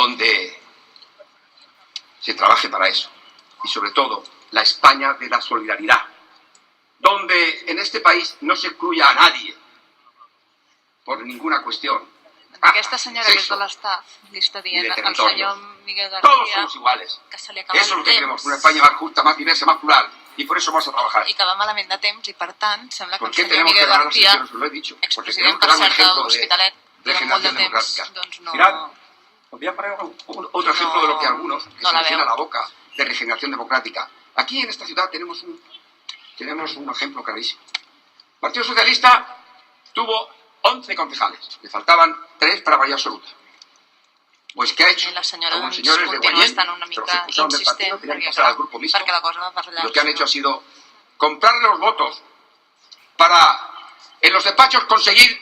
donde se trabaje para eso. Y sobre todo, la España de la solidaridad, donde en este país no se excluya a nadie por ninguna cuestión. Aquesta senyora que és de l'Estat li està dient al senyor Miguel Todos García somos iguales. que se li acaba Eso es el lo que queremos, temps una España más justa, más diversa, más plural. Y por eso vamos a trabajar. i que va malament de temps i, per tant, sembla que ¿Por el qué senyor tenemos que Miguel ganar las García, elecciones? Os lo he dicho. Porque expresident, tenemos que per dar un cert, de ejemplo de l'Hospitalet durant molt de regeneración temps, democrática. doncs no... Mirad, os voy a poner otro ejemplo de lo que algunos que no se la les llena veo. la boca de regeneración democrática. Aquí en esta ciudad tenemos un ejemplo clarísimo. El Partido Socialista tuvo 11 concejales, le faltaban 3 para mayoría absoluta. Pues ¿qué ha hecho? I la senyora Algunos doncs, señores de continua Guayen, estant una que los mica expulsaron del partido, insistent tenían que perquè, pasar clar, al grupo mixto. perquè la cosa va per allà. Lo que han hecho ha sido comprarle los votos para en los despachos conseguir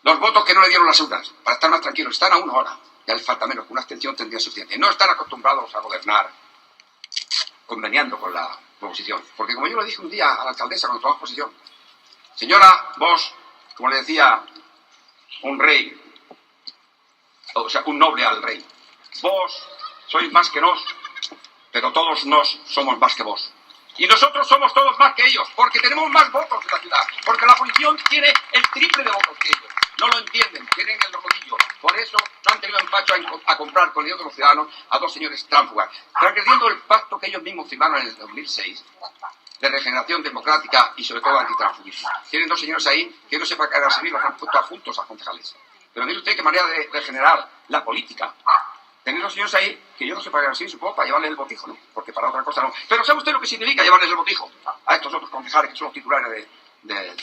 los votos que no le dieron las urnas, para estar más tranquilos. Están a 1 hora, ya les falta menos, que una abstención tendría suficiente. No están acostumbrados a gobernar conveniando con la oposición. Porque como yo le dije un día a la alcaldesa cuando tomamos posición, señora, vos, como le decía un rey, o sea, un noble al rey, vos sois más que nos, pero todos nos somos más que vos. Y nosotros somos todos más que ellos, porque tenemos más votos en la ciudad, porque la oposición tiene el triple de votos que ellos. No lo entienden, tienen el rodillo. Por eso no han tenido empacho a comprar con el dinero de los ciudadanos a 2 señores tránsfugas, transgrediendo el pacto que ellos mismos firmaron en el 2006 de regeneración democrática y sobre todo antitransfugismo. Tienen 2 señores ahí que no sepan qué servir, los han puesto adjuntos a concejales. Pero mire usted qué manera de regenerar la política. Tener 2 señores ahí que yo no sé para qué servir, supongo, para llevarles el botijo, ¿no? Porque para otra cosa no. Pero ¿sabe usted lo que significa llevarles el botijo a estos otros concejales que son los titulares de